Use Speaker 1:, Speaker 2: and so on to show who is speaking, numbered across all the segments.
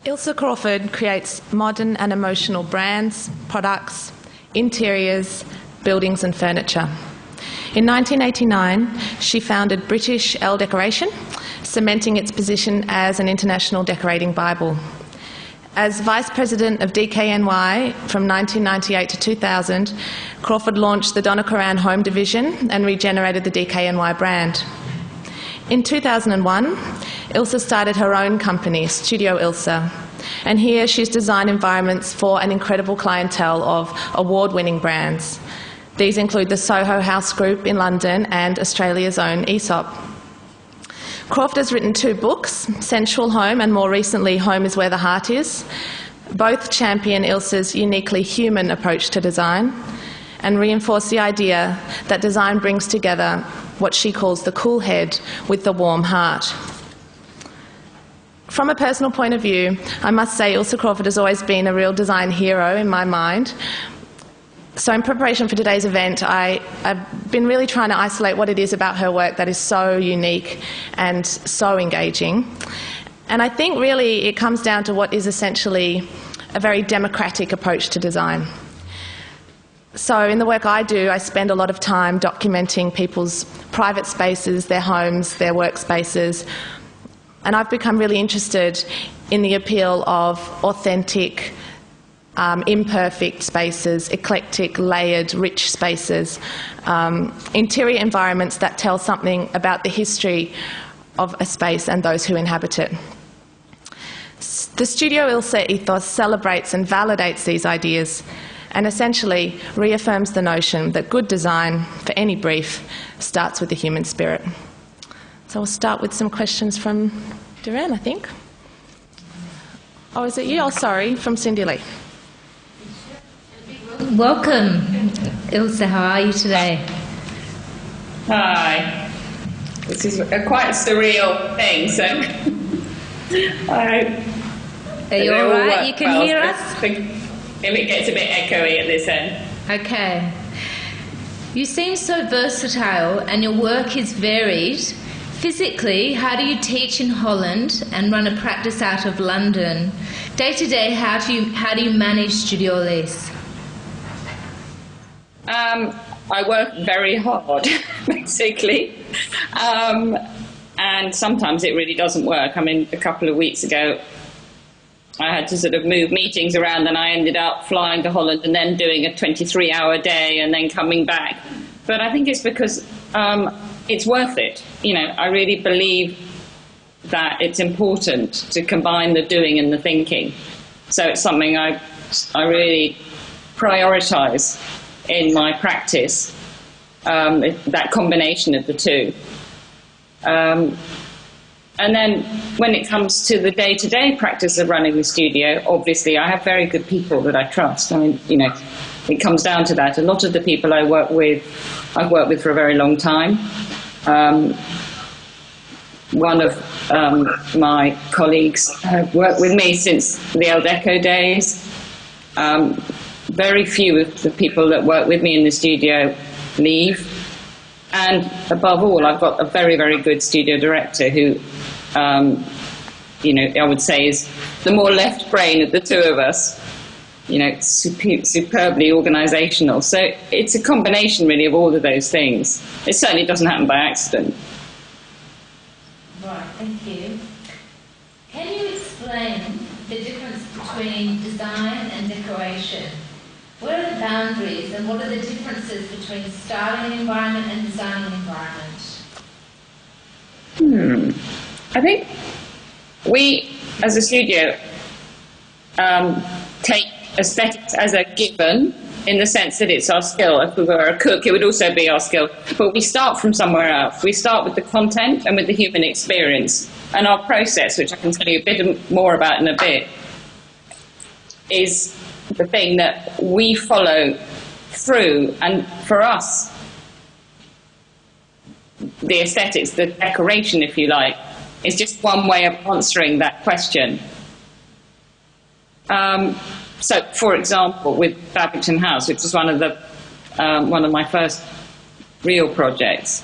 Speaker 1: Ilse Crawford creates modern and emotional brands, products, interiors, buildings and furniture. In 1989, she founded British Elle Decoration, cementing its position as an international decorating Bible. As Vice President of DKNY from 1998 to 2000, Crawford launched the Donna Karan Home division and regenerated the DKNY brand. In 2001, Ilse started her own company, Studioilse, and here she's designed environments for an incredible clientele of award-winning brands. These include the Soho House Group in London and Australia's own Aesop. Crawford has written 2 books, Sensual Home and more recently Home is Where the Heart Is. Both champion Ilse's uniquely human approach to design and reinforce the idea that design brings together what she calls the cool head with the warm heart. From a personal point of view, I must say Ilse Crawford has always been a real design hero in my mind. So in preparation for today's event, I've been really trying to isolate what it is about her work that is so unique and so engaging. And I think really it comes down to what is essentially a very democratic approach to design. So in the work I do, I spend a lot of time documenting people's private spaces, their homes, their workspaces, and I've become really interested in the appeal of authentic, imperfect spaces, eclectic, layered, rich spaces, interior environments that tell something about the history of a space and those who inhabit it. The Studioilse ethos celebrates and validates these ideas and essentially reaffirms the notion that good design, for any brief, starts with the human spirit. So we'll start with some questions from Dhiren, I think. Oh, is it you? Oh, sorry, from Cindy Lee.
Speaker 2: Welcome, Ilse. How are you today?
Speaker 3: Hi. This is a quite surreal thing, so I hope.
Speaker 2: Are you all right? You can hear us?
Speaker 3: If it gets a bit echoey at this end.
Speaker 2: Okay. You seem so versatile and your work is varied. Physically, how do you teach in Holland and run a practice out of London? Day to day, how do you manage Studioilse?
Speaker 3: I work very hard, basically, and sometimes it really doesn't work. I mean, a couple of weeks ago, I had to sort of move meetings around, and I ended up flying to Holland and then doing a 23-hour day and then coming back. But I think it's because it's worth it. You know, I really believe that it's important to combine the doing and the thinking. So it's something I really prioritize in my practice, that combination of the two. And then when it comes to the day-to-day practice of running the studio, obviously I have very good people that I trust. I mean, you know, it comes down to that. A lot of the people I've worked with for a very long time. One of my colleagues have worked with me since the Elle Deco days. Very few of the people that work with me in the studio leave. And above all, I've got a very, very good studio director who, you know, I would say is the more left brain of the two of us. You know, superbly organisational. So it's a combination, really, of all of those things. It certainly doesn't happen by accident.
Speaker 2: Right, thank you. Can you explain the difference between design and decoration? What are the boundaries and what are the differences between styling an environment and designing an environment?
Speaker 3: I think we, as a studio, take aesthetics as a given in the sense that it's our skill. If we were a cook, it would also be our skill. But we start from somewhere else. We start with the content and with the human experience. And our process, which I can tell you a bit more about in a bit, is the thing that we follow through. And for us, the aesthetics, the decoration, if you like, is just one way of answering that question. So, for example, with Babington House, which was one of my first real projects,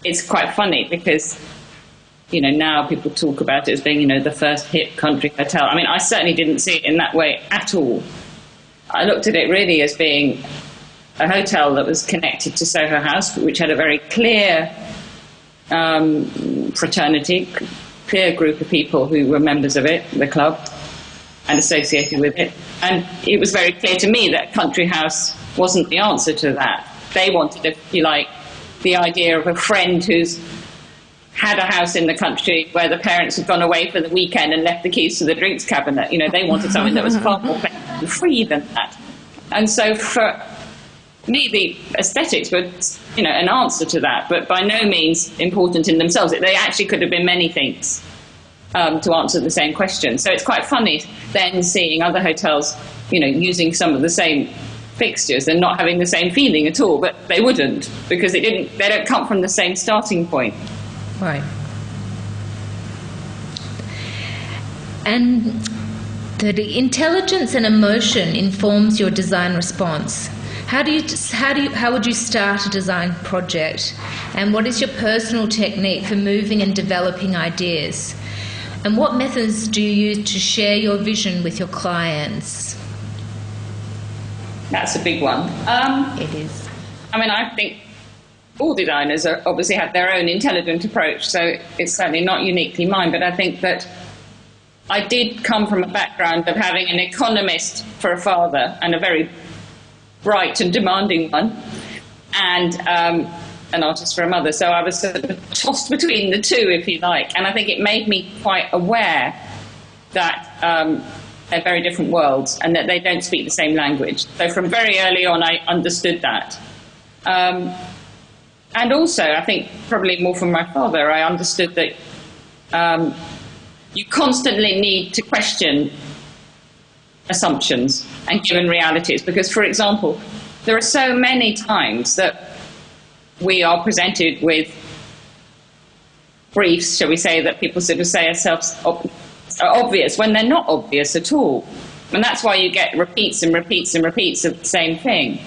Speaker 3: it's quite funny because you know, now people talk about it as being, you know, the first hip country hotel. I mean, I certainly didn't see it in that way at all. I looked at it really as being a hotel that was connected to Soho House, which had a very clear fraternity, clear group of people who were members of it, the club, and associated with it. And it was very clear to me that country house wasn't the answer to that. They wanted, if you like, the idea of a friend who's had a house in the country where the parents had gone away for the weekend and left the keys to the drinks cabinet. You know, they wanted something that was far more free than that. And so for me, the aesthetics were, you know, an answer to that, but by no means important in themselves. They actually could have been many things to answer the same question. So it's quite funny then seeing other hotels, you know, using some of the same fixtures and not having the same feeling at all, but they wouldn't, because they don't come from the same starting point.
Speaker 2: Right. And the intelligence and emotion informs your design response. How would you start a design project? And what is your personal technique for moving and developing ideas? And what methods do you use to share your vision with your clients?
Speaker 3: That's a big one.
Speaker 2: It is.
Speaker 3: I mean, I think all designers obviously have their own intelligent approach, so it's certainly not uniquely mine, but I think that I did come from a background of having an economist for a father, and a very bright and demanding one, and an artist for a mother. So I was sort of tossed between the two, if you like, and I think it made me quite aware that they're very different worlds and that they don't speak the same language. So from very early on, I understood that. And also, I think probably more from my father, I understood that you constantly need to question assumptions and given realities. Because, for example, there are so many times that we are presented with briefs, shall we say, that people sort of say are obvious when they're not obvious at all. And that's why you get repeats and repeats and repeats of the same thing.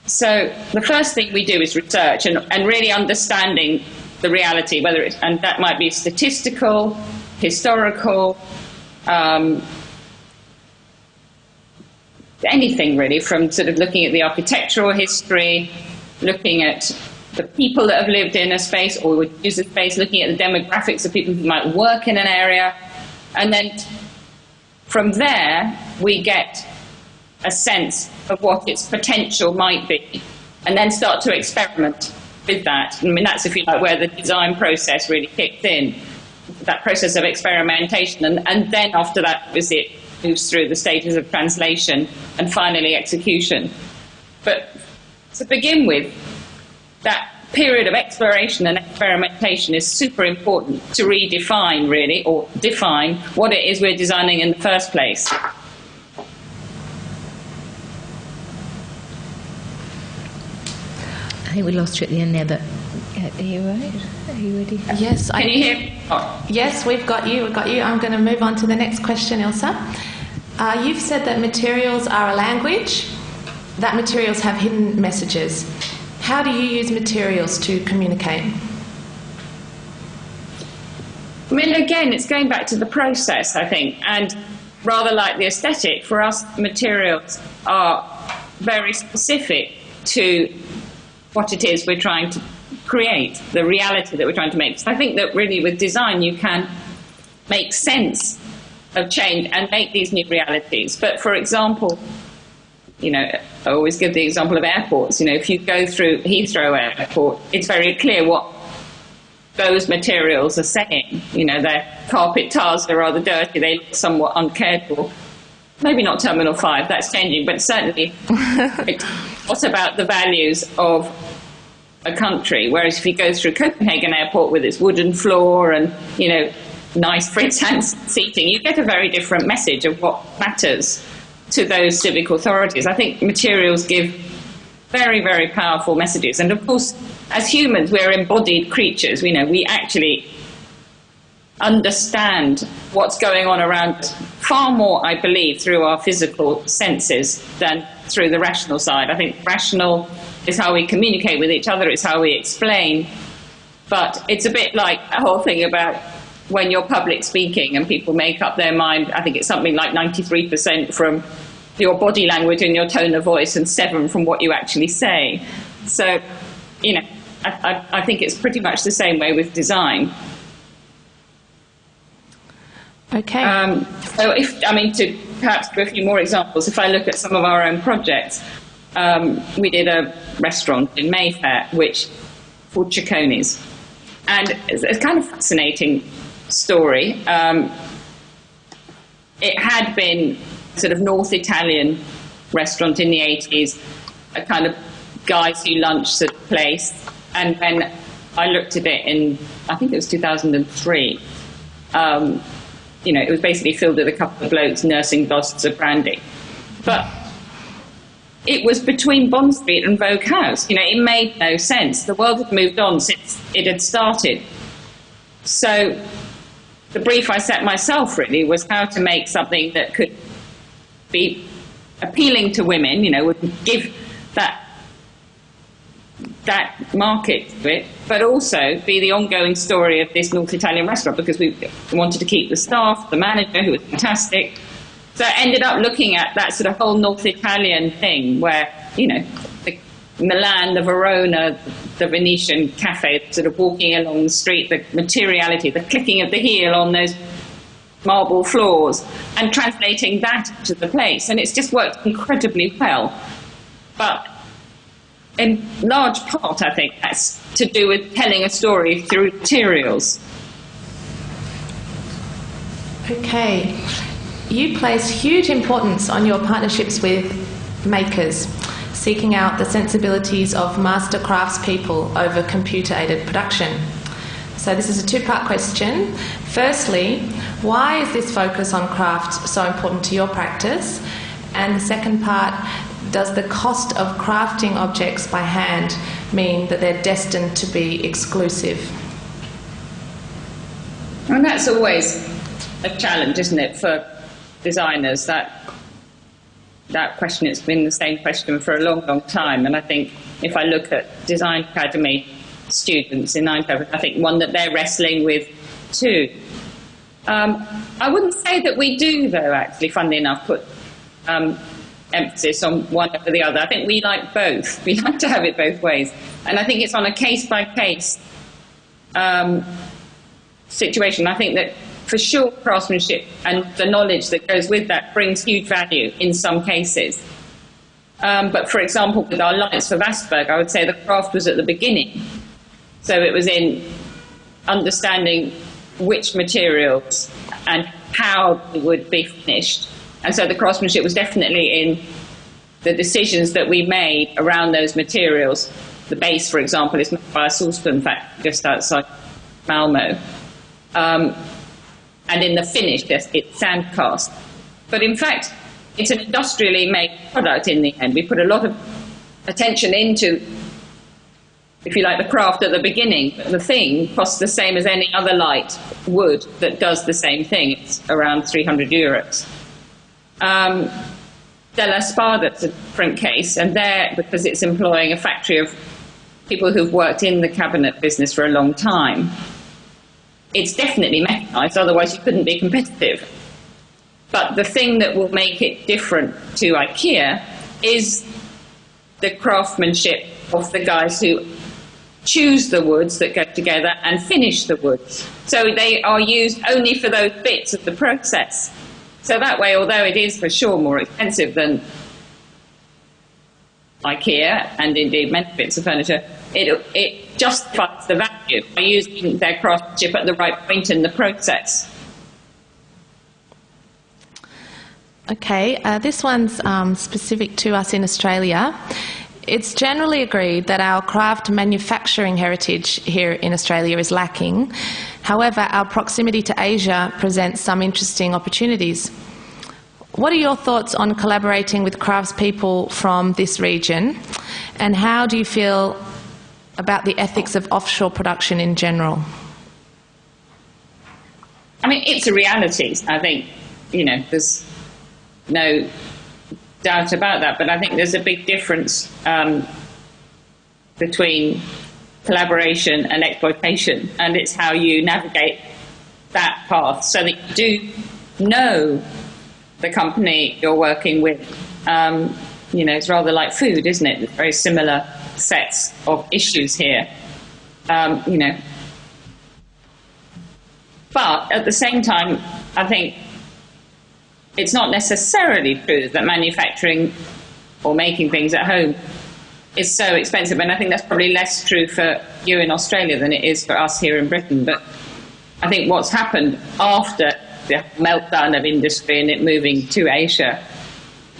Speaker 3: So the first thing we do is research and really understanding the reality, whether it's, and that might be statistical, historical, anything really, from sort of looking at the architectural history, looking at the people that have lived in a space or would use a space, looking at the demographics of people who might work in an area. And then from there, we get a sense of what its potential might be, and then start to experiment with that. I mean, that's, if you like, where the design process really kicked in, that process of experimentation. And then after that, obviously, it moves through the stages of translation and finally execution. But to begin with, that period of exploration and experimentation is super important to redefine, really, or define what it is we're designing in the first place.
Speaker 2: I think we lost you at the end there, but are you right? Are you ready?
Speaker 1: Yes.
Speaker 3: Can you hear me? Oh.
Speaker 1: Yes, we've got you. We've got you. I'm going to move on to the next question, Ilse. You've said that materials are a language, that materials have hidden messages. How do you use materials to communicate?
Speaker 3: I mean, again, it's going back to the process, I think, and rather like the aesthetic, for us, materials are very specific to what it is we're trying to create, the reality that we're trying to make. So I think that really with design you can make sense of change and make these new realities. But for example, you know, I always give the example of airports. You know, if you go through Heathrow Airport, it's very clear what those materials are saying. You know, their carpet tiles are rather dirty, they look somewhat uncared for. Maybe not Terminal 5, that's changing, but certainly what about the values of a country? Whereas if you go through Copenhagen Airport with its wooden floor and, you know, nice Fritz-Hand seating, you get a very different message of what matters to those civic authorities. I think materials give very, very powerful messages. And of course, as humans, we're embodied creatures. You know, we actually understand what's going on around us far more, I believe, through our physical senses than through the rational side. I think rational is how we communicate with each other, it's how we explain But it's a bit like a whole thing about when you're public speaking and people make up their mind. I think it's something like 93% from your body language and your tone of voice and 7% from what you actually say. So, you know, I think it's pretty much the same way with design.
Speaker 1: Okay.
Speaker 3: So to perhaps give a few more examples, if I look at some of our own projects, we did a restaurant in Mayfair, called Ciccone's. And it's a kind of fascinating story. It had been sort of North Italian restaurant in the 80s, a kind of guys who lunch sort of place. And when I looked at it in, I think it was 2003, it was basically filled with a couple of blokes nursing glasses of brandy. But it was between Bond Street and Vogue House. It made no sense. The world had moved on since it had started. So the brief I set myself really was how to make something that could be appealing to women, would give that market to it, but also be the ongoing story of this North Italian restaurant, because we wanted to keep the staff, the manager, who was fantastic. So I ended up looking at that sort of whole North Italian thing where, the Milan, the Verona, the Venetian cafe, sort of walking along the street, the materiality, the clicking of the heel on those marble floors, and translating that to the place. And it's just worked incredibly well. But in large part, I think that's to do with telling a story through materials.
Speaker 1: Okay. You place huge importance on your partnerships with makers, seeking out the sensibilities of master craftspeople over computer-aided production. So this is a two-part question. Firstly, why is this focus on craft so important to your practice? And the second part, does the cost of crafting objects by hand mean that they're destined to be exclusive?
Speaker 3: And that's always a challenge, isn't it, for designers? That question, it's been the same question for a long, long time. And I think if I look at Design Academy students in Eindhoven, I think one that they're wrestling with too. I wouldn't say that we do, though, actually, funnily enough, put emphasis on one over the other. I think we like both. We like to have it both ways. And I think it's on a case-by-case situation. I think that for sure craftsmanship and the knowledge that goes with that brings huge value in some cases. But for example, with our lights for Vastberg, I would say the craft was at the beginning. So it was in understanding which materials and how it would be finished. And so the craftsmanship was definitely in the decisions that we made around those materials. The base, for example, is made by a saucepan factory just outside Malmo. And in the finish, it's sand cast. But in fact, it's an industrially made product in the end. We put a lot of attention into, if you like, the craft at the beginning. But the thing costs the same as any other light wood that does the same thing. It's around 300 euros. Della Spada's a different case, and there, because it's employing a factory of people who've worked in the cabinet business for a long time, it's definitely mechanised, otherwise you couldn't be competitive. But the thing that will make it different to IKEA is the craftsmanship of the guys who choose the woods that go together and finish the woods. So they are used only for those bits of the process. So that way, although it is for sure more expensive than IKEA, and indeed many bits of furniture, it justifies the value by using their craftsmanship at the right point in the process.
Speaker 1: Okay, this one's specific to us in Australia. It's generally agreed that our craft manufacturing heritage here in Australia is lacking. However, our proximity to Asia presents some interesting opportunities. What are your thoughts on collaborating with craftspeople from this region, and how do you feel about the ethics of offshore production in general?
Speaker 3: I mean, it's a reality. I think, there's no doubt about that, but I think there's a big difference between collaboration and exploitation, and it's how you navigate that path so that you do know the company you're working with. It's rather like food, isn't it? Very similar sets of issues here. But at the same time, I think it's not necessarily true that manufacturing or making things at home is so expensive. And I think that's probably less true for you in Australia than it is for us here in Britain. But I think what's happened after the meltdown of industry and it moving to Asia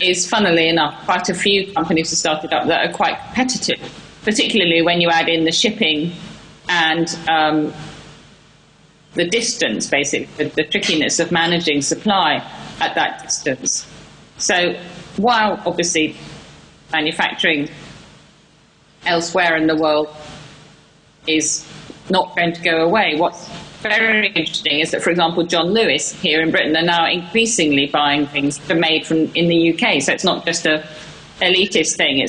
Speaker 3: is, funnily enough, quite a few companies have started up that are quite competitive, particularly when you add in the shipping and the distance, basically, the trickiness of managing supply at that distance. So while obviously manufacturing elsewhere in the world is not going to go away, what's very interesting is that, for example, John Lewis here in Britain are now increasingly buying things that are made in the UK. So it's not just a elitist thing.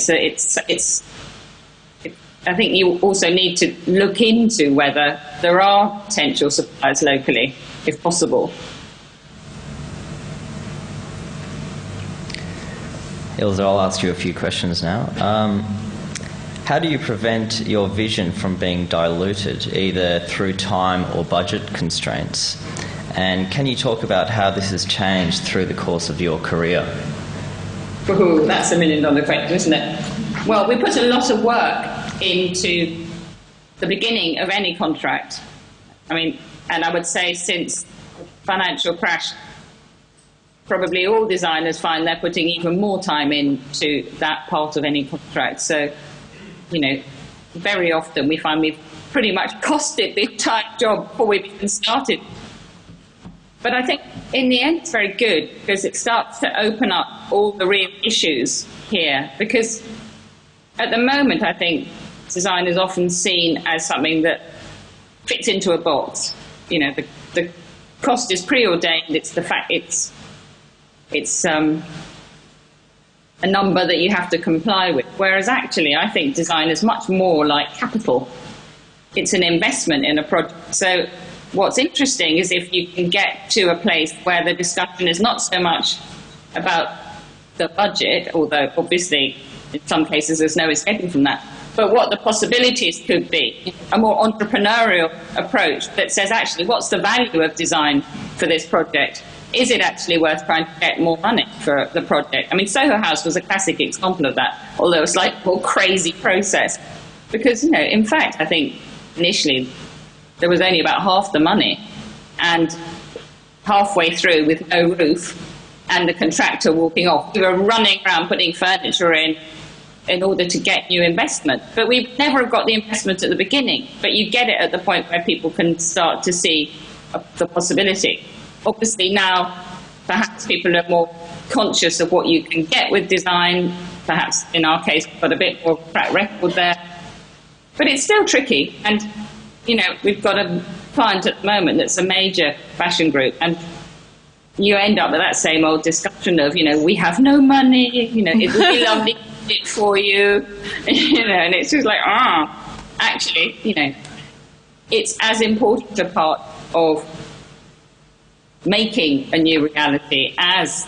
Speaker 3: I think you also need to look into whether there are potential suppliers locally, if possible.
Speaker 4: Ilse, I'll ask you a few questions now. How do you prevent your vision from being diluted, either through time or budget constraints? And can you talk about how this has changed through the course of your career?
Speaker 3: Ooh, that's $1 million question, isn't it? Well, we put a lot of work into the beginning of any contract. And I would say since the financial crash, probably all designers find they're putting even more time into that part of any contract. So, very often we find we've pretty much costed the entire job before we've even started. But I think in the end it's very good because it starts to open up all the real issues here. Because at the moment, I think design is often seen as something that fits into a box. The cost is preordained. It's the fact it's a number that you have to comply with. Whereas actually, I think design is much more like capital. It's an investment in a project. So what's interesting is if you can get to a place where the discussion is not so much about the budget, although obviously in some cases there's no escaping from that, but what the possibilities could be, a more entrepreneurial approach that says, actually, what's the value of design for this project? Is it actually worth trying to get more money for the project? Soho House was a classic example of that, although it's like a more crazy process. Because, in fact, I think initially there was only about half the money, and halfway through with no roof and the contractor walking off, we were running around putting furniture in order to get new investment. But we never have got the investment at the beginning, but you get it at the point where people can start to see the possibility. Obviously now, perhaps people are more conscious of what you can get with design. Perhaps in our case, we've got a bit more track record there. But it's still tricky. And, we've got a client at the moment that's a major fashion group. And you end up with that same old discussion of, we have no money, it would be lovely to do it for you. And it's just like, actually, it's as important a part of making a new reality as,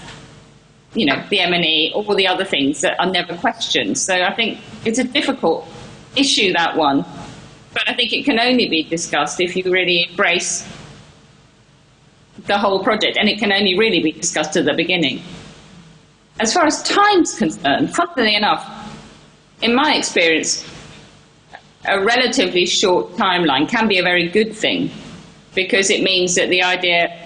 Speaker 3: the M&E, all the other things that are never questioned. So I think it's a difficult issue, that one. But I think it can only be discussed if you really embrace the whole project, and it can only really be discussed at the beginning. As far as time's concerned, funnily enough, in my experience, a relatively short timeline can be a very good thing, because it means that the idea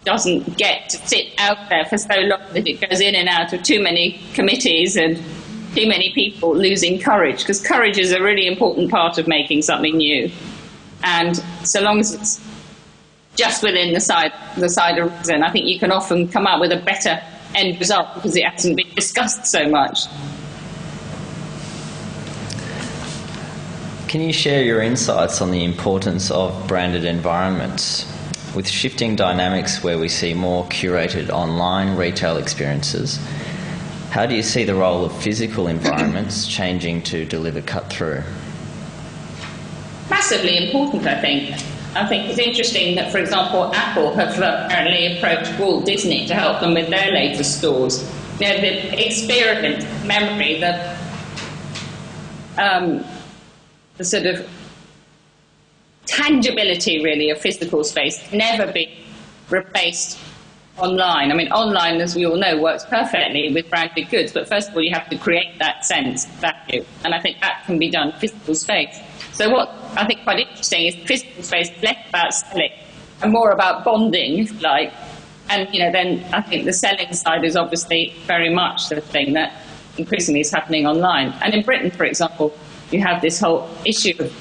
Speaker 3: doesn't get to sit out there for so long that it goes in and out of too many committees and too many people losing courage, because courage is a really important part of making something new. And so long as it's just within the side of reason, I think you can often come up with a better end result because it hasn't been discussed so much.
Speaker 4: Can you share your insights on the importance of branded environments? With shifting dynamics where we see more curated online retail experiences, how do you see the role of physical environments changing to deliver cut-through?
Speaker 3: massively important, I think. I think it's interesting that, for example, Apple have apparently approached Walt Disney to help them with their latest stores. You know, the experiment memory, the sort of tangibility, really, of physical space can never be replaced online. I mean, online, as we all know, works perfectly with branded goods, but first of all, you have to create that sense of value, and I think that can be done in physical space. So what I think quite interesting is physical space is less about selling and more about bonding, if you like. And, you know, then I think the selling side is obviously very much the thing that increasingly is happening online. And in Britain, for example, you have this whole issue of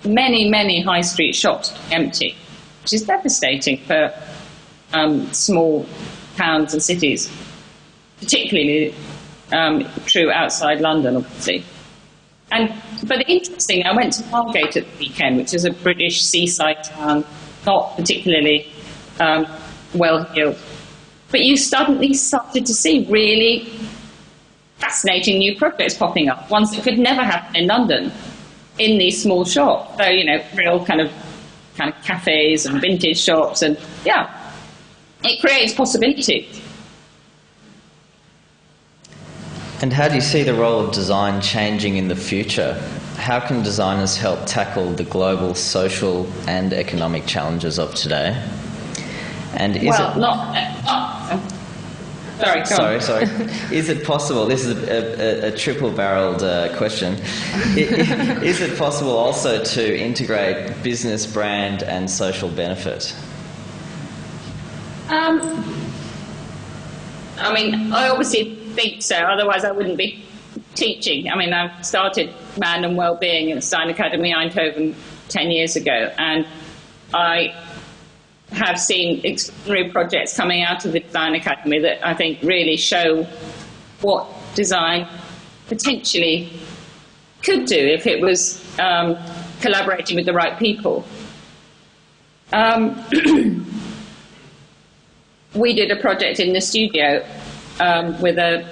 Speaker 3: many, many high street shops empty, which is devastating for small towns and cities, particularly true outside London, obviously. But interesting, I went to Margate at the weekend, which is a British seaside town, not particularly well-heeled. But you suddenly started to see really fascinating new projects popping up, ones that could never happen in London, in these small shops. So, you know, real kind of cafes and vintage shops, and yeah, it creates possibilities.
Speaker 4: And how do you see the role of design changing in the future? How can designers help tackle the global social and economic challenges of today? And is Sorry. Is it possible, this is a triple-barreled question, is it possible also to integrate business, brand and social benefit?
Speaker 3: I mean, I obviously think so, otherwise I wouldn't be teaching. I mean, I started Man and Wellbeing at the Design Academy Eindhoven 10 years ago, and I have seen extraordinary projects coming out of the Design Academy that I think really show what design potentially could do if it was collaborating with the right people. We did a project in the studio with an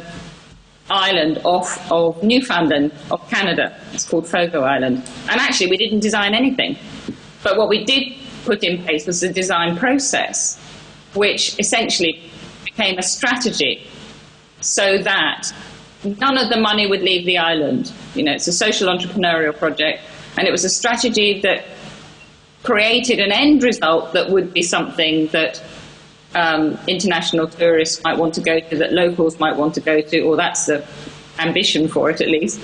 Speaker 3: island off of Newfoundland, of Canada. It's called Fogo Island. And actually, we didn't design anything. But what we did put in place was the design process, which essentially became a strategy so that none of the money would leave the island. You know, it's a social entrepreneurial project, and it was a strategy that created an end result that would be something that international tourists might want to go to, that locals might want to go to, or that's the ambition for it at least.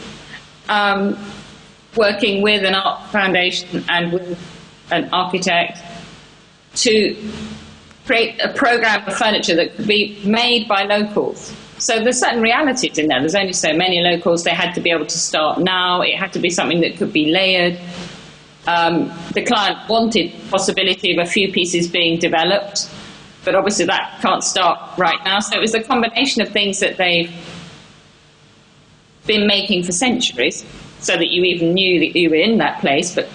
Speaker 3: Working with an art foundation and with an architect to create a program of furniture that could be made by locals. So there's certain realities in there. There's only so many locals. They had to be able to start now. It had to be something that could be layered. The client wanted the possibility of a few pieces being developed, but obviously that can't start right now. So it was a combination of things that they've been making for centuries, so that you even knew that you were in that place, but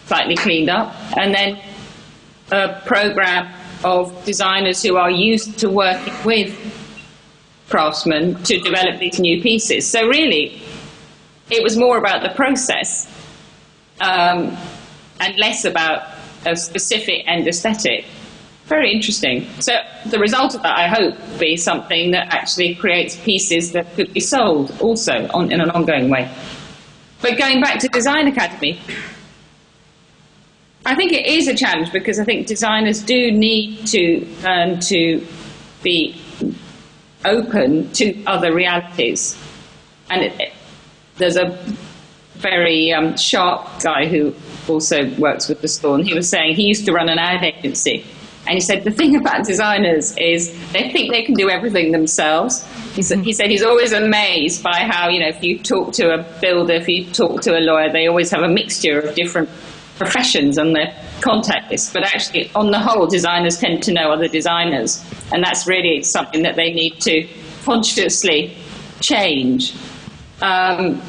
Speaker 3: slightly cleaned up. And then a program of designers who are used to working with craftsmen to develop these new pieces. So really, it was more about the process and less about a specific end aesthetic. Very interesting. So the result of that, I hope, will be something that actually creates pieces that could be sold also in an ongoing way. But going back to Design Academy, I think it is a challenge, because I think designers do need to learn to be open to other realities. And there's a very sharp guy who also works with the store, and he was saying he used to run an ad agency. And he said, the thing about designers is they think they can do everything themselves. He said he's always amazed by how, you know, if you talk to a builder, if you talk to a lawyer, they always have a mixture of different professions on their contact list. But actually, on the whole, designers tend to know other designers. And that's really something that they need to consciously change. And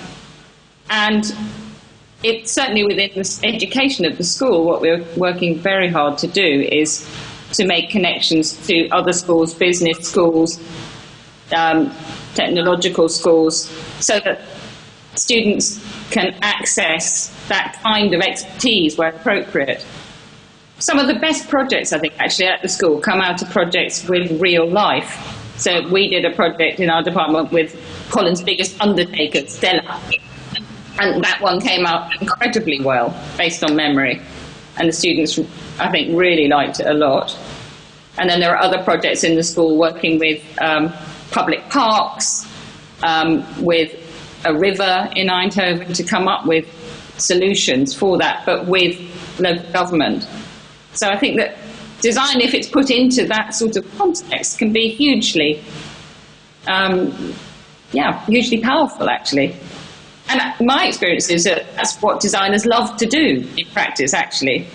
Speaker 3: it's certainly within the education of the school, what we're working very hard to do is to make connections to other schools, business schools, technological schools, so that students can access that kind of expertise where appropriate. Some of the best projects, I think, actually at the school come out of projects with real life. So we did a project in our department with Holland's biggest undertaker, Stella, and that one came out incredibly well, based on memory. And the students, I think, really liked it a lot. And then there are other projects in the school working with public parks, with a river in Eindhoven, to come up with solutions for that, but with local government. So I think that design, if it's put into that sort of context, can be hugely, hugely powerful, actually. And my experience is that that's what designers love to do in practice, actually.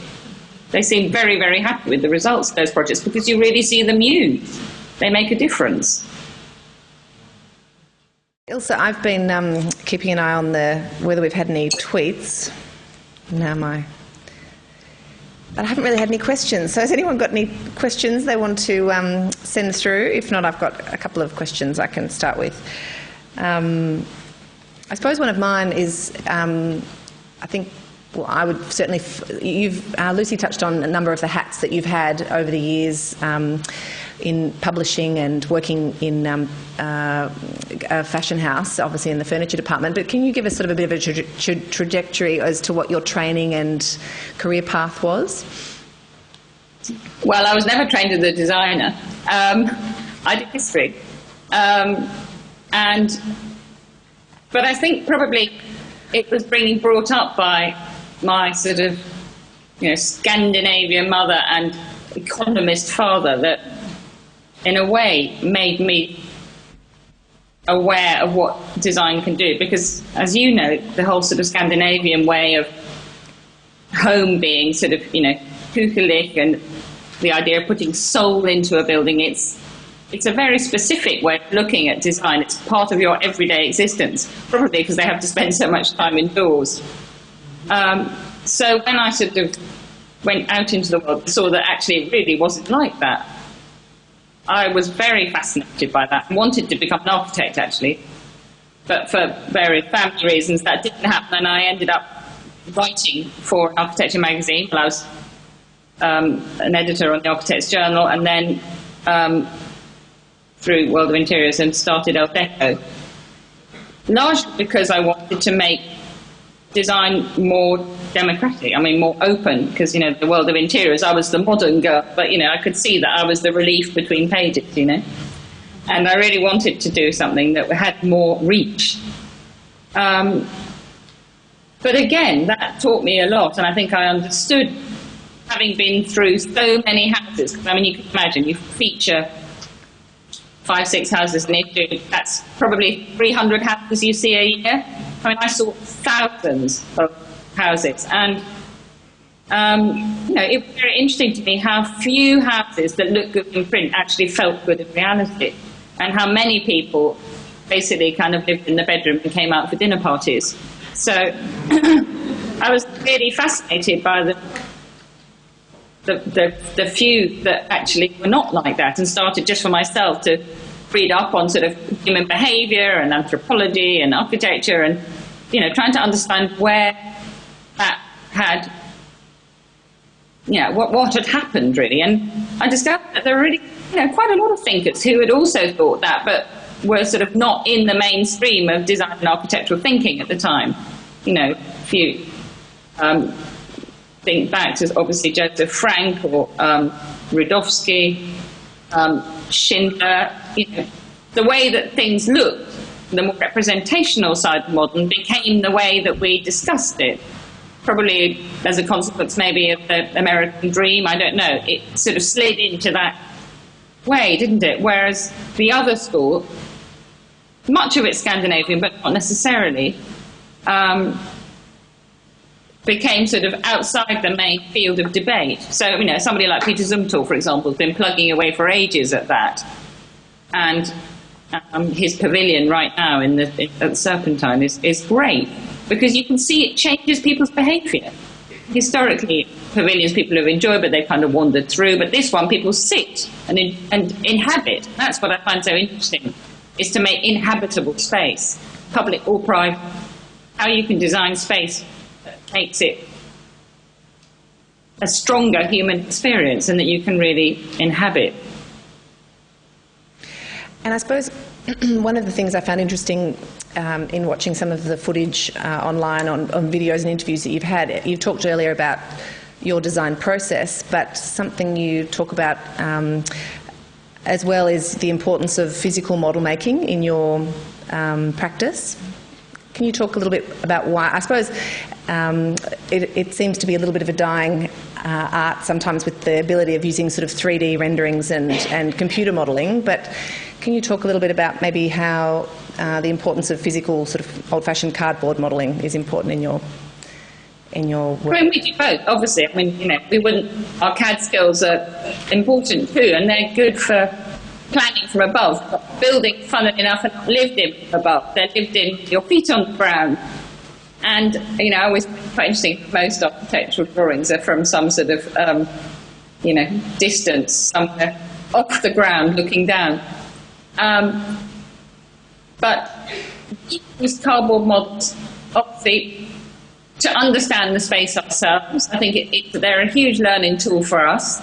Speaker 3: They seem very, very happy with the results of those projects because you really see them used. They make a difference.
Speaker 5: Ilse, I've been keeping an eye on whether we've had any tweets. But I haven't really had any questions. So has anyone got any questions they want to send through? If not, I've got a couple of questions I can start with. I suppose one of mine is, I think, well, I would certainly, Lucy touched on a number of the hats that you've had over the years in publishing and working in a fashion house, obviously in the furniture department. But can you give us sort of a bit of a trajectory as to what your training and career path was?
Speaker 3: Well, I was never trained as a designer. I did history. But I think probably it was being brought up by my sort of, Scandinavian mother and economist father that, in a way, made me aware of what design can do. Because, as you know, the whole sort of Scandinavian way of home being sort of, kukelig, and the idea of putting soul into a building, it's a very specific way of looking at design. It's part of your everyday existence, probably because they have to spend so much time indoors. So when I sort of went out into the world and saw that actually it really wasn't like that, I was very fascinated by that and wanted to become an architect, actually. But for various family reasons, that didn't happen, and I ended up writing for an architecture magazine. I was an editor on the Architect's Journal, and then through World of Interiors, and started Elle Deco, largely because I wanted to make design more democratic, more open, because, the World of Interiors, I was the modern girl, but, I could see that I was the relief between pages, and I really wanted to do something that had more reach. But again, that taught me a lot, and I think I understood, having been through so many houses, because, you can imagine, you feature 5-6 houses in Italy, that's probably 300 houses you see a year. I saw thousands of houses, and it was very interesting to me how few houses that looked good in print actually felt good in reality, and how many people basically kind of lived in the bedroom and came out for dinner parties. So I was really fascinated by the few that actually were not like that, and started just for myself to read up on sort of human behaviour and anthropology and architecture, and trying to understand where that had, what had happened really. And I discovered that there were really quite a lot of thinkers who had also thought that, but were sort of not in the mainstream of design and architectural thinking at the time. If you think back to obviously Joseph Frank or Rudowski, Schindler, the way that things looked, the more representational side of modern, became the way that we discussed it. Probably as a consequence maybe of the American dream, I don't know. It sort of slid into that way, didn't it? Whereas the other school, much of it Scandinavian, but not necessarily, became sort of outside the main field of debate. So, somebody like Peter Zumthor, for example, has been plugging away for ages at that. And his pavilion right now at the Serpentine is great, because you can see it changes people's behaviour. Historically, pavilions people have enjoyed, but they've kind of wandered through. But this one, people sit and inhabit. That's what I find so interesting, is to make inhabitable space, public or private. how you can design space that makes it a stronger human experience and that you can really inhabit.
Speaker 5: And I suppose one of the things I found interesting in watching some of the footage online on videos and interviews that you've had, you've talked earlier about your design process, but something you talk about as well is the importance of physical model making in your practice. Can you talk a little bit about why? I suppose it seems to be a little bit of a dying art sometimes with the ability of using sort of 3D renderings and computer modelling, but can you talk a little bit about maybe how the importance of physical sort of old-fashioned cardboard modelling is important in your work?
Speaker 3: I mean, we do both, obviously. I mean, you know, our CAD skills are important too, and they're good for planning from above. But building, funnily enough, are not lived in from above. They're lived in your feet on the ground. And, you know, I always find it quite interesting, most architectural drawings are from some sort of, you know, distance, somewhere off the ground looking down. But use cardboard models, obviously, to understand the space ourselves. I think they're a huge learning tool for us.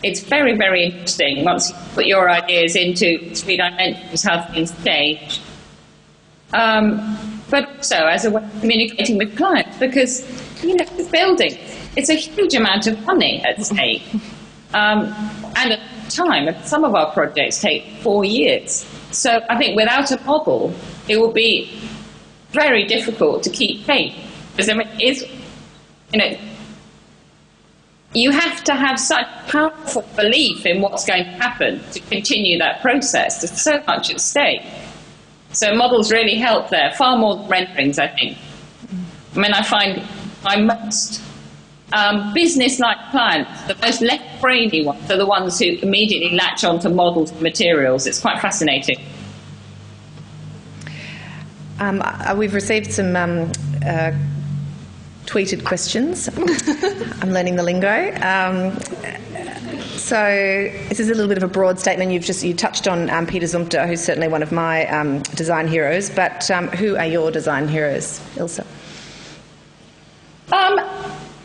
Speaker 3: It's very, very interesting once you put your ideas into 3 dimensions, how things change. But also as a way of communicating with clients, because, you know, with building, it's a huge amount of money at stake. And at the time, some of our projects take 4 years. So I think without a model, it will be very difficult to keep pace. Because I mean, you know, you have to have such powerful belief in what's going to happen to continue that process. There's so much at stake. So models really help there, far more than renderings, I think. I mean, I find my most business-like clients, the most left-brainy ones, are the ones who immediately latch onto models and materials. It's quite fascinating.
Speaker 5: We've received some tweeted questions. I'm learning the lingo. So this is a little bit of a broad statement. You touched on Peter Zumthor, who's certainly one of my design heroes. But who are your design heroes, Ilse?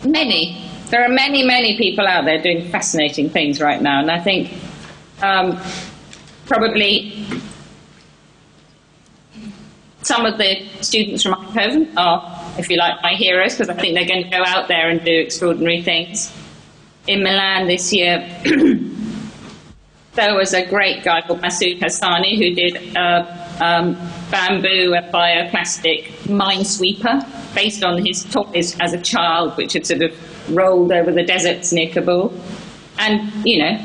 Speaker 3: Many. There are many, many people out there doing fascinating things right now, and I think probably some of the students from Eindhoven are, if you like, my heroes, because I think they're going to go out there and do extraordinary things. In Milan this year, there was a great guy called Masoud Hassani who did bamboo and bioplastic minesweeper based on his toys as a child, which had sort of rolled over the deserts near Kabul. And, you know,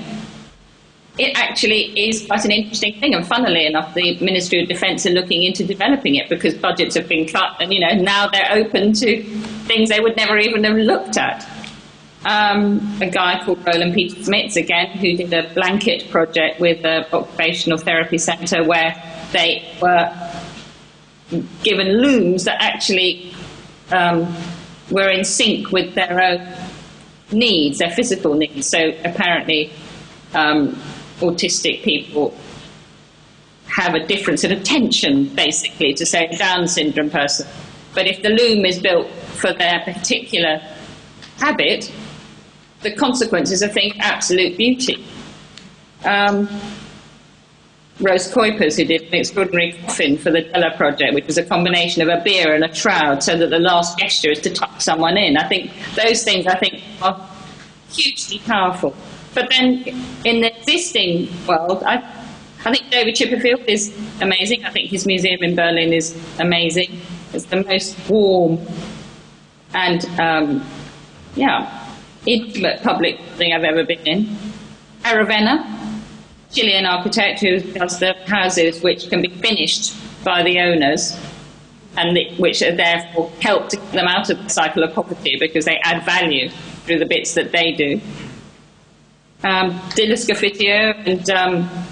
Speaker 3: it actually is quite an interesting thing. And funnily enough, the Ministry of Defence are looking into developing it because budgets have been cut and, you know, now they're open to things they would never even have looked at. A guy called Roland Peter Smits, again, who did a blanket project with the Occupational Therapy Centre where they were given looms that actually were in sync with their own needs, their physical needs. So apparently autistic people have a different sort of tension, basically, to, say, a Down syndrome person. But if the loom is built for their particular habit, the consequences are things of absolute beauty. Rose Kuipers, who did an extraordinary coffin for the Della project, which was a combination of a bier and a shroud, so that the last gesture is to tuck someone in. I think those things, are hugely powerful. But then in the existing world, I think David Chipperfield is amazing. I think his museum in Berlin is amazing. It's the most warm and, intimate public thing I've ever been in. Aravena, Chilean architect who does the houses which can be finished by the owners and which are therefore help to get them out of the cycle of poverty because they add value through the bits that they do. Dilys Gaffitio and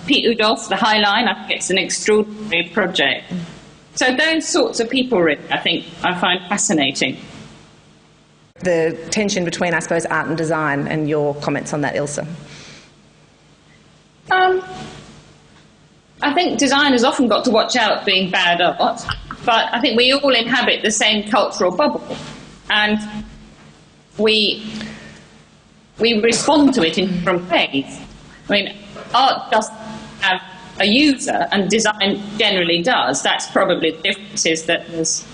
Speaker 3: Pete Udolph, the High Line, I think it's an extraordinary project. So those sorts of people, really, I think I find fascinating.
Speaker 5: The tension between, I suppose, art and design, and your comments on that, Ilse.
Speaker 3: I think designers often got to watch out being bad art, but I think we all inhabit the same cultural bubble, and we respond to it in different ways. I mean, art doesn't have a user, and design generally does. That's probably the difference, is that there's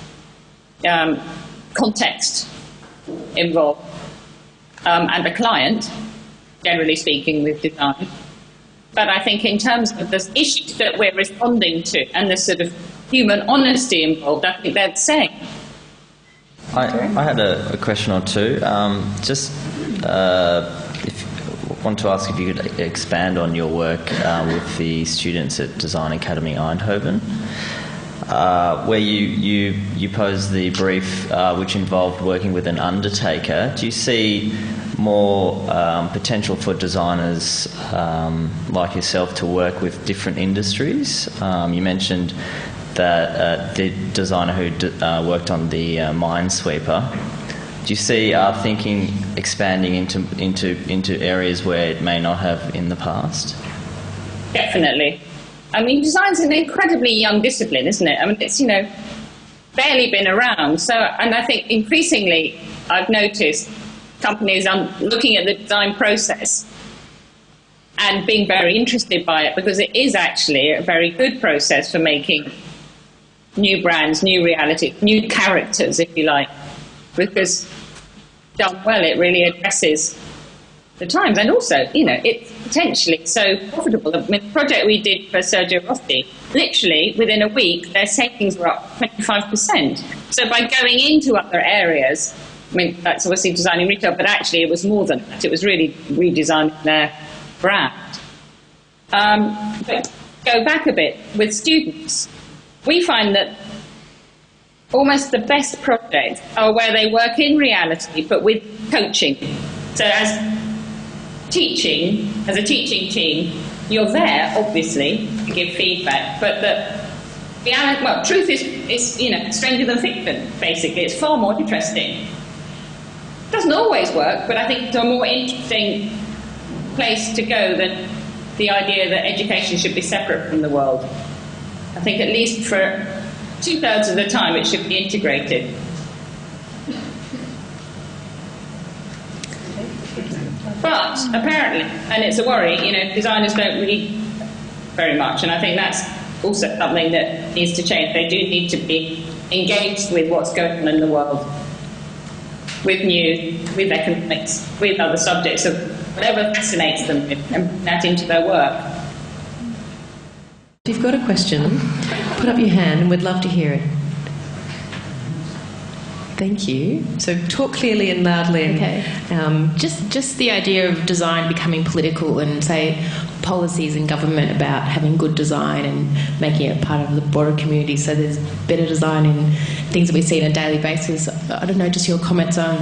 Speaker 3: context involved, and a client, generally speaking, with design. But I think in terms of the issues that we're responding to and the sort of human honesty involved, I think they're the same.
Speaker 4: I had a question or two. Want to ask if you could expand on your work with the students at Design Academy Eindhoven, where you posed the brief which involved working with an undertaker. Do you see more potential for designers like yourself to work with different industries? You mentioned that the designer who worked on the Minesweeper. Do you see thinking expanding into areas where it may not have in the past?
Speaker 3: Definitely. I mean, design's an incredibly young discipline, isn't it? I mean, it's, barely been around. So, and I think increasingly I've noticed companies are looking at the design process and being very interested by it, because it is actually a very good process for making new brands, new reality, new characters, if you like. Because done well, it really addresses the times, and also, it's potentially so profitable. I mean, the project we did for Sergio Rossi, literally within a week, their savings were up 25%. So by going into other areas, I mean, that's obviously designing retail, but actually it was more than that. It was really redesigning their brand. But go back a bit with students. We find that almost the best projects are where they work in reality, but with coaching. So as a teaching team, you're there, obviously, to give feedback, but truth is stranger than fiction, basically. It's far more interesting. Doesn't always work, but I think it's a more interesting place to go than the idea that education should be separate from the world. I think at least for 2/3 of the time it should be integrated. But apparently, and it's a worry, designers don't read very much, and I think that's also something that needs to change. They do need to be engaged with what's going on in the world, with news, with economics, with other subjects of whatever fascinates them, and bring that into their work.
Speaker 6: If you've got a question, put up your hand and we'd love to hear it. Thank you. So talk clearly and loudly.
Speaker 7: Okay. Just the idea of design becoming political, and say policies in government about having good design and making it part of the broader community, so there's better design in things that we see on a daily basis. I don't know, just your comments on,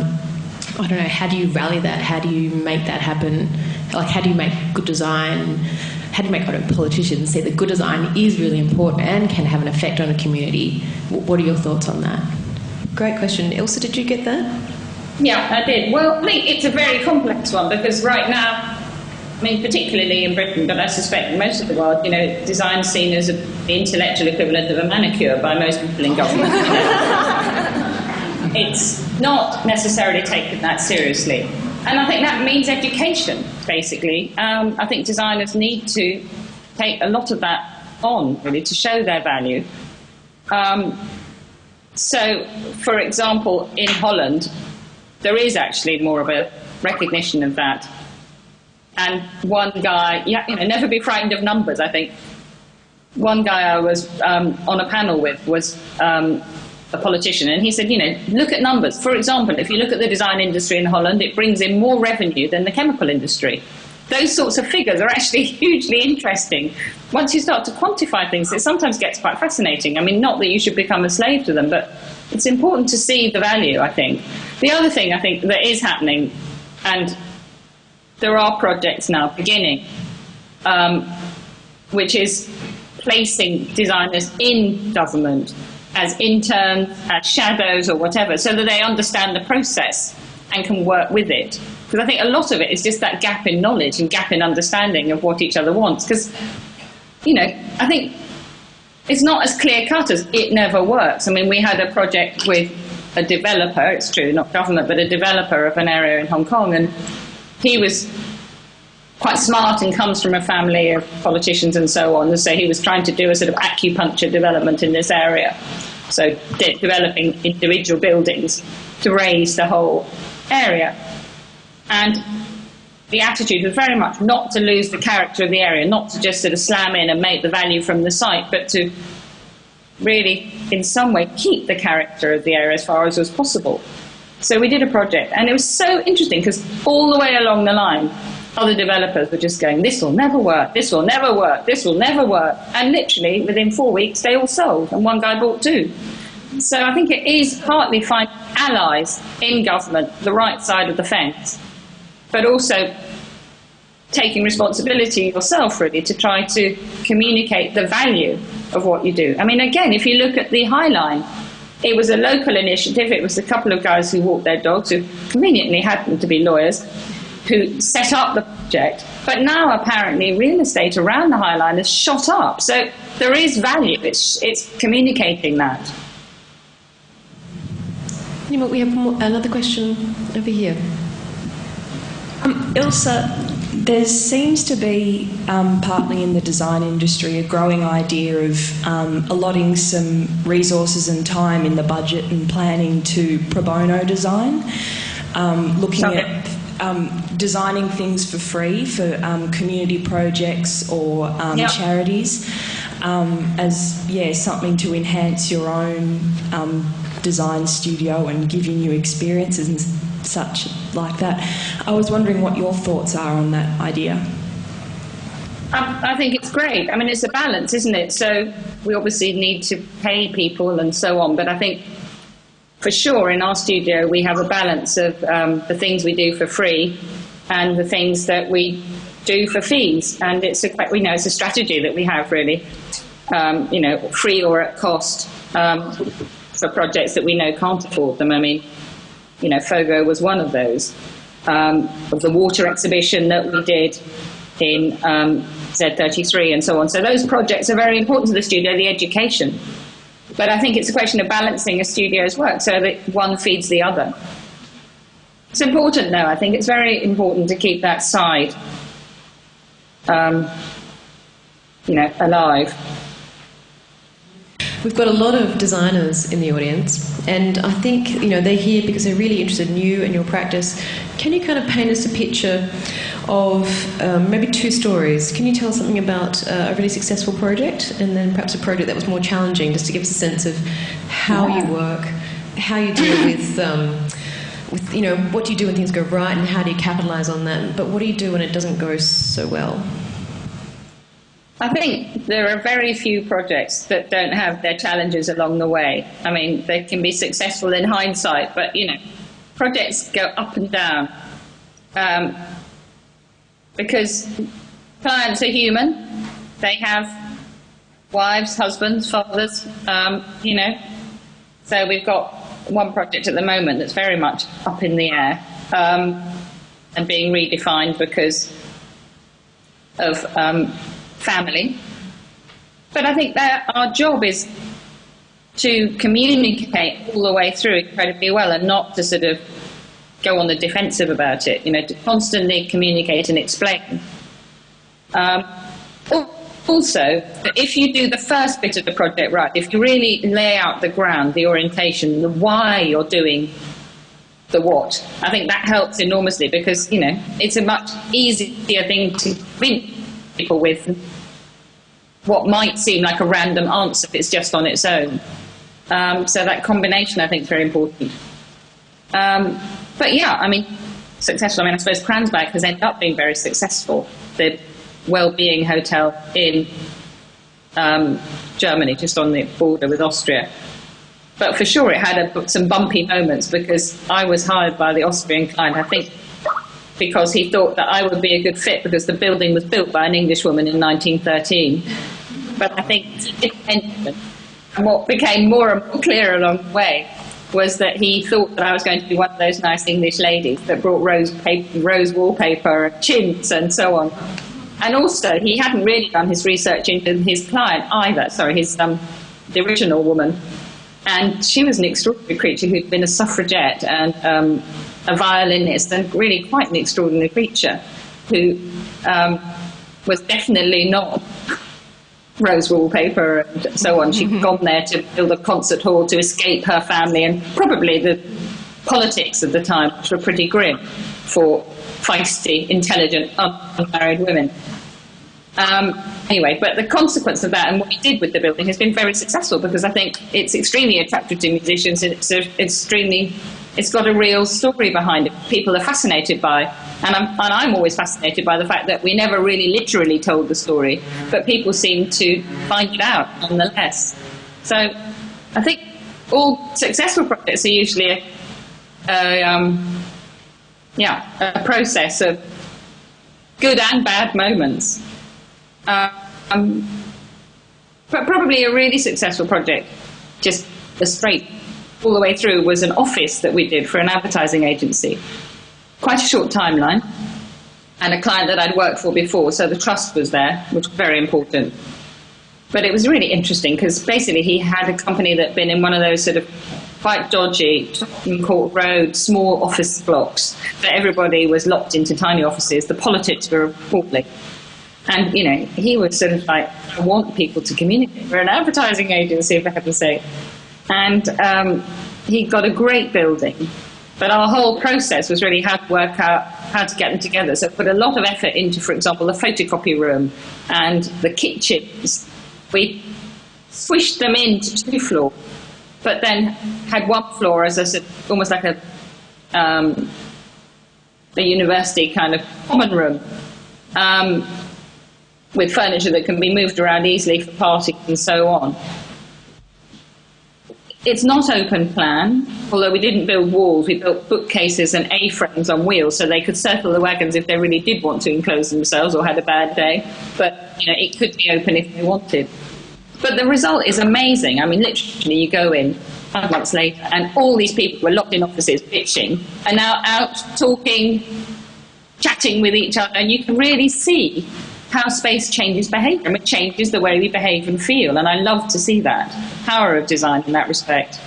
Speaker 7: how do you rally that? How do you make that happen? Like, how do you make good design? How do you make politicians see that good design is really important and can have an effect on a community? What are your thoughts on that?
Speaker 6: Great question. Ilse, did you get that?
Speaker 3: Yeah, I did. Well, I think it's a very complex one, because right now, I mean, particularly in Britain, but I suspect most of the world, design's seen as the intellectual equivalent of a manicure by most people in government. It's not necessarily taken that seriously. And I think that means education, basically. I think designers need to take a lot of that on, really, to show their value. So, for example, in Holland, there is actually more of a recognition of that. And one guy, never be frightened of numbers, I think. One guy I was on a panel with was a politician, and he said, look at numbers. For example, if you look at the design industry in Holland, it brings in more revenue than the chemical industry. Those sorts of figures are actually hugely interesting. Once you start to quantify things, it sometimes gets quite fascinating. I mean, not that you should become a slave to them, but it's important to see the value, I think. The other thing I think that is happening, and there are projects now beginning, which is placing designers in government as interns, as shadows or whatever, so that they understand the process and can work with it. Because I think a lot of it is just that gap in knowledge and gap in understanding of what each other wants. Because you know, I think it's not as clear cut as it never works. I mean, we had a project with a developer, it's true, not government, but a developer of an area in Hong Kong, and he was quite smart and comes from a family of politicians and so on, and so he was trying to do a sort of acupuncture development in this area, so developing individual buildings to raise the whole area. And the attitude was very much not to lose the character of the area, not to just sort of slam in and make the value from the site, but to really, in some way, keep the character of the area as far as was possible. So we did a project, and it was so interesting because all the way along the line, other developers were just going, this will never work, this will never work, this will never work. And literally, within 4 weeks, they all sold, and one guy bought 2. So I think it is partly finding allies in government, the right side of the fence, but also taking responsibility yourself, really, to try to communicate the value of what you do. I mean, again, if you look at the High Line, it was a local initiative. It was a couple of guys who walked their dogs, who conveniently happened to be lawyers, who set up the project. But now, apparently, real estate around the High Line has shot up. So there is value. It's communicating that.
Speaker 6: We have another question over here.
Speaker 8: Ilse, there seems to be, partly in the design industry, a growing idea of allotting some resources and time in the budget and planning to pro bono design, looking at designing things for free for community projects or charities as something to enhance your own design studio and giving you experiences and such like that. I was wondering what your thoughts are on that idea.
Speaker 3: I think it's great. I mean, it's a balance, isn't it? So we obviously need to pay people and so on, but I think for sure in our studio we have a balance of the things we do for free and the things that we do for fees, and it's a strategy that we have, really, free or at cost for projects that we know can't afford them. I mean, Fogo was one of those, of the water exhibition that we did in Z33 and so on. So those projects are very important to the studio, the education. But I think it's a question of balancing a studio's work so that one feeds the other. It's important, though. I think it's very important to keep that side, alive.
Speaker 6: We've got a lot of designers in the audience, and I think they're here because they're really interested in you and your practice. Can you kind of paint us a picture of maybe 2 stories? Can you tell us something about a really successful project, and then perhaps a project that was more challenging, just to give us a sense of how you work, how you deal with what do you do when things go right, and how do you capitalise on that? But what do you do when it doesn't go so well?
Speaker 3: I think there are very few projects that don't have their challenges along the way. I mean, they can be successful in hindsight, but, projects go up and down. Because clients are human. They have wives, husbands, fathers, So we've got one project at the moment that's very much up in the air and being redefined because of family. But I think that our job is to communicate all the way through incredibly well and not to sort of go on the defensive about it, to constantly communicate and explain. Also, if you do the first bit of the project right, if you really lay out the ground, the orientation, the why you're doing the what, I think that helps enormously because, it's a much easier thing to reach people with what might seem like a random answer if it's just on its own. So that combination, I think, is very important. But yeah, I mean, successful. I mean, I suppose Kransbach has ended up being very successful. The well-being hotel in Germany, just on the border with Austria. But for sure, it had some bumpy moments because I was hired by the Austrian client, I think, because he thought that I would be a good fit because the building was built by an English woman in 1913. But I think and what became more and more clear along the way was that he thought that I was going to be one of those nice English ladies that brought rose wallpaper and chintz and so on. And also, he hadn't really done his research into his client either. Sorry, the original woman. And she was an extraordinary creature who'd been a suffragette and a violinist, and really quite an extraordinary creature who was definitely not rose wallpaper and so on. She'd gone there to build a concert hall to escape her family, and probably the politics of the time, which were pretty grim for feisty, intelligent, unmarried women. Anyway, but the consequence of that and what he did with the building has been very successful, because I think it's extremely attractive to musicians. It's got a real story behind it. People are fascinated by, and I'm always fascinated by the fact that we never really literally told the story, but people seem to find it out nonetheless. So I think all successful projects are usually a process of good and bad moments. But probably a really successful project, just straight all the way through, was an office that we did for an advertising agency. Quite a short timeline, and a client that I'd worked for before, so the trust was there, which was very important. But it was really interesting, because basically he had a company that had been in one of those sort of quite dodgy Tottenham Court Road small office blocks that everybody was locked into tiny offices. The politics were appalling. And, you know, he was sort of like, I want people to communicate. We're an advertising agency, for heaven's sake. And he got a great building. But our whole process was really how to work out how to get them together. So put a lot of effort into, for example, the photocopy room and the kitchens. We swished them into 2 floors, but then had 1 floor as a sort of, almost like a university kind of common room. With furniture that can be moved around easily for parties and so on. It's not open plan, although we didn't build walls. We built bookcases and A-frames on wheels so they could circle the wagons if they really did want to enclose themselves or had a bad day. But, you know, it could be open if they wanted. But the result is amazing. I mean, literally, you go in 5 months later and all these people who were locked in offices pitching are now out talking, chatting with each other, and you can really see how space changes behaviour. And it changes the way we behave and feel, and I love to see that power of design in that respect.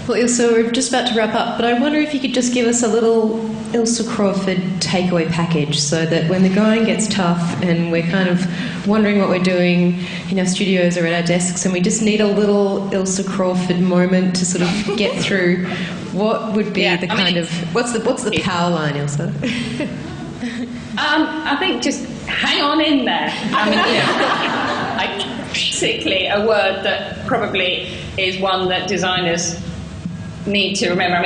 Speaker 6: Well, Ilse, we're just about to wrap up, but I wonder if you could just give us a little Ilse Crawford takeaway package, so that when the going gets tough and we're kind of wondering what we're doing in our studios or at our desks, and we just need a little Ilse Crawford moment to sort of get through, what would be what's the power line, Ilse?
Speaker 3: I think just hang on in there. I mean, you know, basically a word that probably is one that designers need to remember.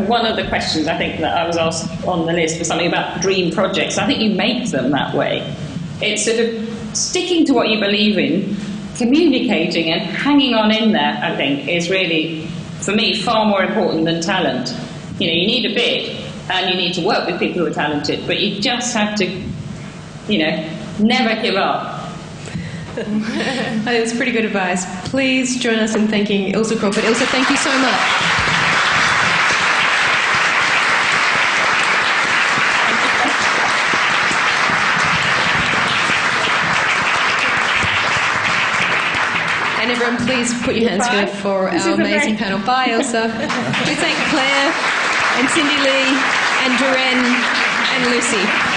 Speaker 3: One of the questions I think that I was asked on the list was something about dream projects. I think you make them that way. It's sort of sticking to what you believe in, communicating and hanging on in there, I think, is really, for me, far more important than talent. You know, you need a bid, and you need to work with people who are talented, but you just have to, you know, never give up.
Speaker 6: I think that's pretty good advice. Please join us in thanking Ilse Crawford. Ilse, thank you so much. And everyone, please put your hands together for our amazing panel. Bye, Ilse. Please thank Claire and Cindy Lee and Dhiren and Lucy.